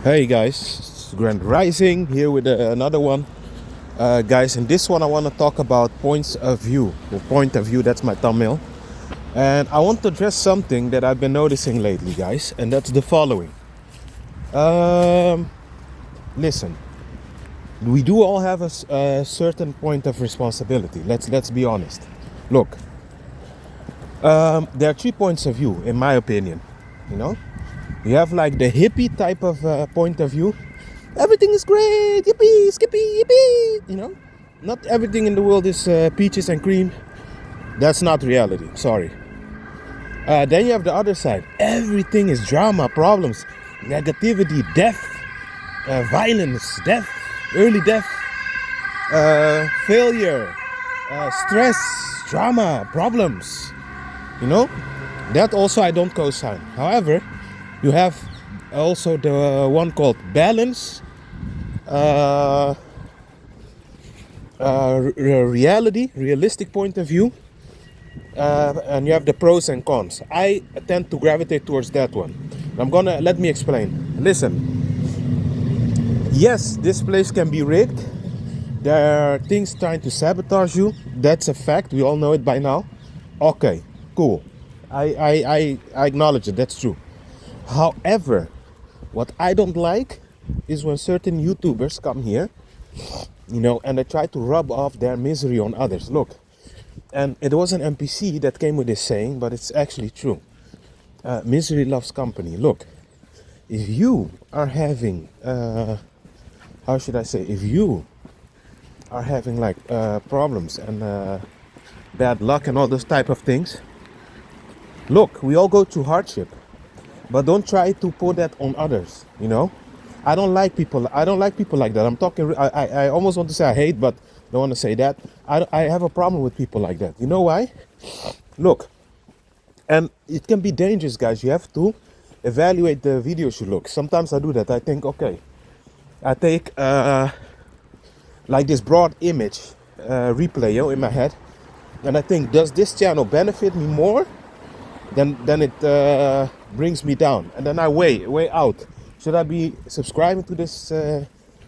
Hey guys, it's Grand Rising here with another one. Guys, in this one I want to talk about points of view. Or point of view, that's my thumbnail. And I want to address something that I've been noticing lately, guys, and that's the following. Listen, we do all have a certain point of responsibility. Let's be honest. Look, there are 3 points of view, in my opinion. You know, you have like the hippie type of point of view. Everything is great, yippee, skippy, yippee. You know, not everything in the world is peaches and cream. That's not reality. Sorry. Then you have the other side. Everything is drama, problems, negativity, death, violence, death, early death, failure, stress, drama, problems. You know, that also I don't co-sign. However, you have also the one called balance, realistic point of view, and you have the pros and cons. I tend to gravitate towards that one. Let me explain. Listen, yes, this place can be rigged. There are things trying to sabotage you. That's a fact. We all know it by now. Okay, cool. I acknowledge it. That's true. However, what I don't like is when certain YouTubers come here, you know, and they try to rub off their misery on others. Look, and it was an NPC that came with this saying, but it's actually true. Misery loves company. Look, if you are having, how should I say, if you are having like problems and bad luck and all those type of things, look, we all go through hardship. But don't try to put that on others, you know? I don't like people like that. I'm talking, I almost want to say I hate, but don't want to say that. I have a problem with people like that. You know why? Look, and it can be dangerous, guys. You have to evaluate the videos you look. Sometimes I do that. I think, okay, I take like this broad image replay in my head. And I think, does this channel benefit me more? Then it brings me down, and then I weigh out. Should I be subscribing to this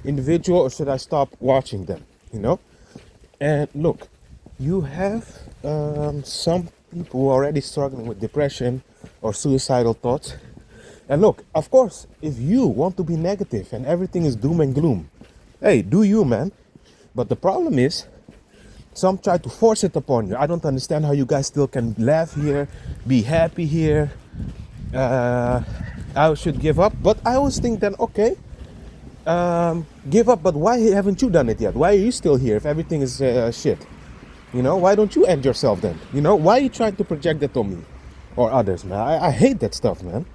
individual, or should I stop watching them? You know. And look, you have some people who are already struggling with depression or suicidal thoughts. And look, of course, if you want to be negative and everything is doom and gloom, hey, do you, man? But the problem is, some try to force it upon you. I don't understand how you guys still can laugh here, be happy here. I should give up. But I always think then, okay, give up. But why haven't you done it yet? Why are you still here if everything is shit? You know, why don't you end yourself then? You know, why are you trying to project that on me or others, man? I hate that stuff, man.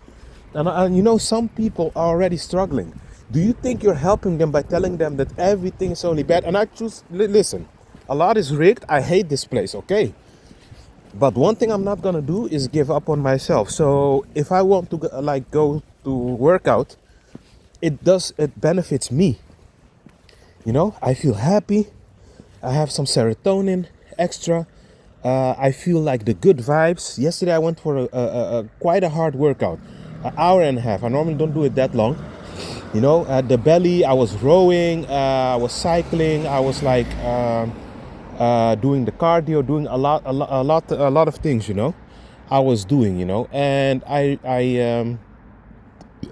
And you know, some people are already struggling. Do you think you're helping them by telling them that everything is only bad? And I choose, listen. A lot is rigged. I hate this place, okay? But one thing I'm not gonna do is give up on myself. So if I want to go to work out, it benefits me. You know, I feel happy. I have some serotonin extra. I feel like the good vibes. Yesterday I went for quite a hard workout, an hour and a half. I normally don't do it that long. You know, at the belly, I was rowing, I was cycling, I was like doing the cardio, doing a lot of things, you know. I was doing, you know, and I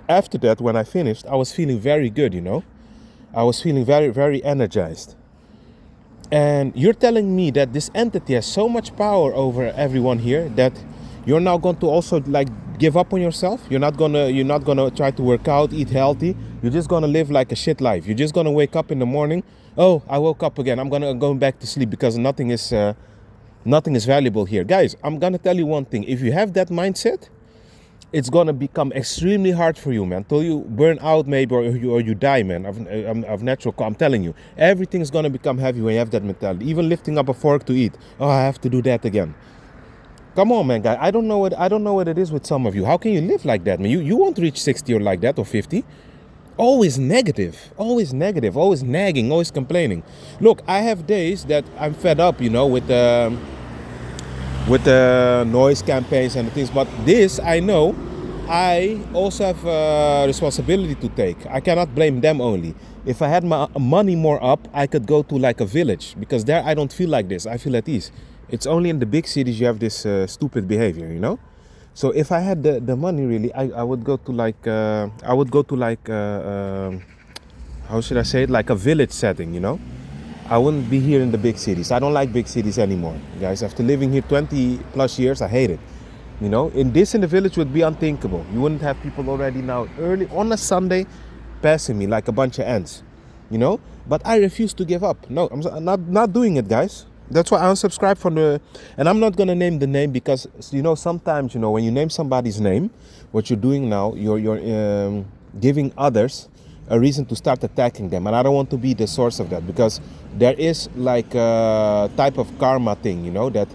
after that, when I finished, I was feeling very good, you know. I was feeling very, very energized. And you're telling me that this entity has so much power over everyone here that you're now going to also like give up on yourself? You're not gonna try to work out, eat healthy. You're just gonna live like a shit life. You're just gonna wake up in the morning. Oh, I woke up again. I'm gonna go back to sleep because nothing is valuable here, guys. I'm gonna tell you one thing. If you have that mindset, it's gonna become extremely hard for you, man. Till you burn out, maybe, or you die, man, of natural. I'm telling you, everything's gonna become heavy when you have that mentality. Even lifting up a fork to eat. Oh, I have to do that again. Come on, man, guy. I don't know what it is with some of you. How can you live like that, man? You won't reach 60 or like that or 50. Always negative, always nagging, always complaining. Look, I have days that I'm fed up, you know, with the noise campaigns and the things. But this, I know, I also have a responsibility to take. I cannot blame them only. If I had my money more up, I could go to like a village, because there I don't feel like this. I feel at ease. It's only in the big cities you have this stupid behavior, you know. So if I had the money, really, I would go to like how should I say it, like a village setting, you know. I wouldn't be here in the big cities. I don't like big cities anymore, guys. After living here 20 plus years, I hate it. You know, in the village would be unthinkable. You wouldn't have people already now early on a Sunday passing me like a bunch of ants, you know. But I refuse to give up. No, I'm not doing it, guys. That's why I unsubscribe from and I'm not gonna name the name, because you know sometimes, you know, when you name somebody's name, what you're doing now, you're giving others a reason to start attacking them, and I don't want to be the source of that, because there is like a type of karma thing, you know, that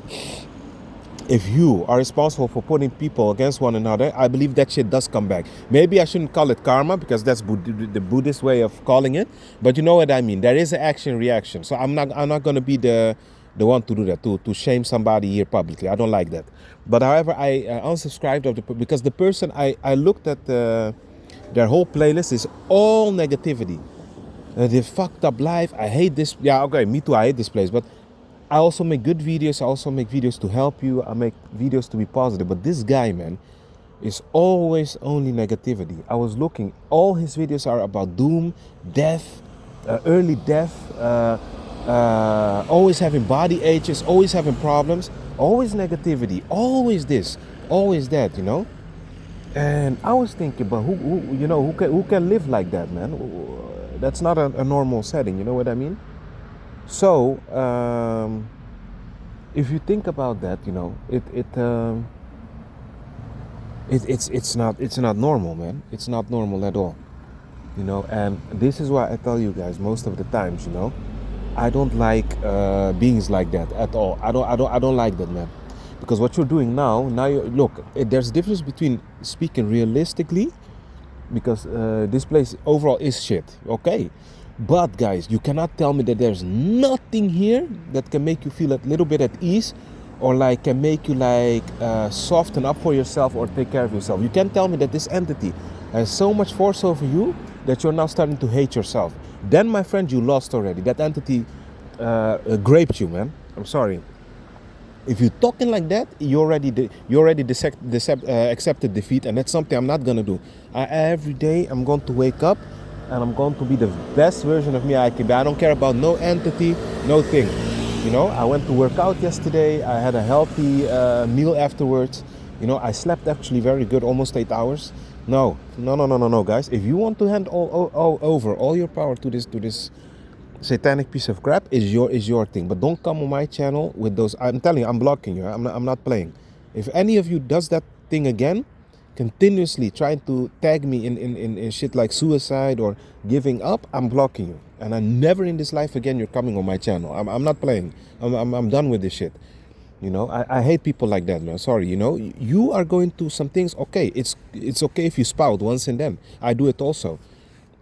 if you are responsible for putting people against one another, I believe that shit does come back. Maybe I shouldn't call it karma, because that's the Buddhist way of calling it, but you know what I mean. There is an action reaction, so I'm not gonna be the one to do that, to shame somebody here publicly. I don't like that. But however, I unsubscribed because the person I looked at their whole playlist is all negativity. They fucked up life. I hate this. Yeah, okay, me too. I hate this place. But I also make good videos. I also make videos to help you. I make videos to be positive. But this guy, man, is always only negativity. I was looking. All his videos are about doom, death, early death, always having body aches, always having problems, always negativity, always this, always that, you know. And I was thinking, but who can live like that, man? That's not a normal setting, you know what I mean? So if you think about that, you know, it's not normal, man. It's not normal at all, you know. And this is why I tell you guys most of the times, you know, I don't like beings like that at all. I don't like that, man. Because what you're doing now look, there's a difference between speaking realistically, because this place overall is shit, okay? But guys, you cannot tell me that there's nothing here that can make you feel a little bit at ease, or like can make you like soften up for yourself or take care of yourself. You can't tell me that this entity has so much force over you that you're now starting to hate yourself. Then, my friend, you lost already. That entity graped you, man. I'm sorry. If you're talking like that, you already accepted defeat, and that's something I'm not gonna do. Every day I'm going to wake up, and I'm going to be the best version of me I can be. I don't care about no entity, no thing. You know, I went to work out yesterday. I had a healthy meal afterwards. You know, I slept actually very good, almost 8 hours. No, guys. If you want to hand all over all your power to this satanic piece of crap, is your thing. But don't come on my channel with those. I'm telling you, I'm blocking you. I'm not playing. If any of you does that thing again, continuously trying to tag me in shit like suicide or giving up, I'm blocking you. And I never in this life again you're coming on my channel. I'm not playing. I'm done with this shit. You know, I hate people like that, man. Sorry, you know, you are going to some things. Okay, it's okay if you spout once and then. I do it also.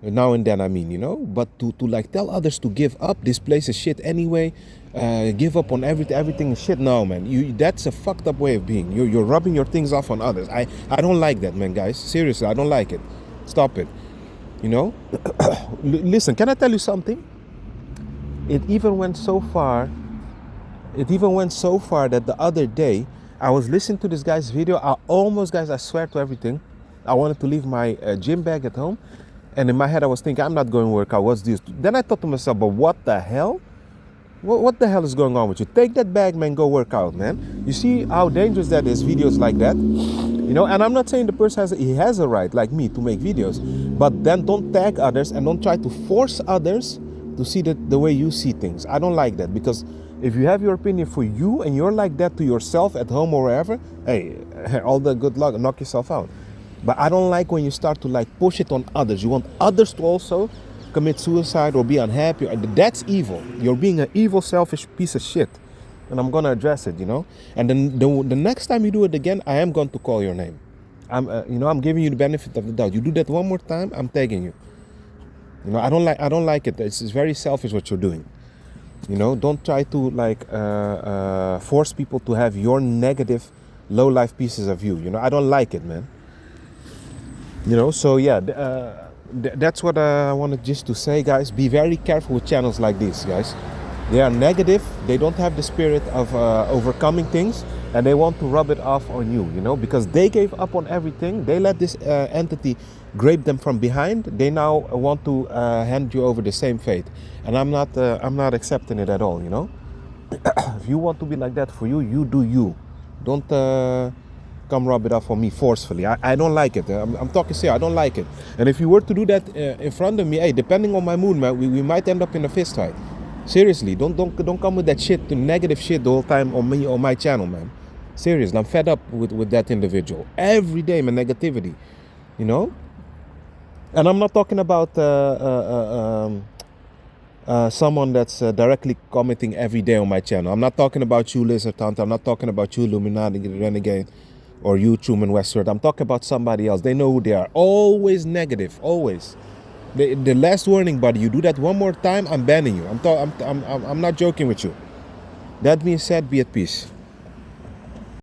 Now and then, I mean, you know, but to like tell others to give up, this place is shit anyway, give up on everything is shit. No, man, that's a fucked up way of being. You're rubbing your things off on others. I don't like that, man, guys. Seriously, I don't like it. Stop it. You know, listen, can I tell you something? It even went so far that the other day I was listening to this guy's video. I swear to everything, I wanted to leave my gym bag at home. And in my head, I was thinking, I'm not going to work out. What's this? Then I thought to myself, but what the hell? What the hell is going on with you? Take that bag, man, go work out, man. You see how dangerous that is, videos like that? You know, and I'm not saying the person has a right, like me, to make videos. But then don't tag others and don't try to force others to see the way you see things. I don't like that, because if you have your opinion for you and you're like that to yourself at home or wherever, hey, all the good luck, knock yourself out. But I don't like when you start to like push it on others. You want others to also commit suicide or be unhappy. That's evil. You're being an evil, selfish piece of shit. And I'm going to address it, you know. And then the next time you do it again, I am going to call your name. I'm giving you the benefit of the doubt. You do that one more time, I'm tagging you. You know, I don't like it. It's very selfish what you're doing. You know, don't try to like force people to have your negative, low life pieces of you. You know, I don't like it, man. You know, so yeah, that's what I wanted just to say, guys. Be very careful with channels like this, guys. They are negative. They don't have the spirit of overcoming things, and they want to rub it off on you. You know, because they gave up on everything. They let this entity grape them from behind. They now want to hand you over the same fate, and I'm not accepting it at all. You know, if you want to be like that for you, you do you. Don't come rub it off on me forcefully. I don't like it. I'm talking serious. I don't like it. And if you were to do that in front of me, hey, depending on my mood, man, we might end up in a fist fight. Seriously, don't come with that shit, the negative shit the whole time on me, on my channel, man. Seriously, I'm fed up with that individual. Every day, man, negativity. You know? And I'm not talking about someone that's directly commenting every day on my channel. I'm not talking about you, Lizard Hunter. I'm not talking about you, Illuminati Renegade, or you, Truman Westward. I'm talking about somebody else. They know who they are. Always negative. Always. The last warning, buddy. You do that one more time, I'm banning you. I'm not joking with you. That being said, be at peace.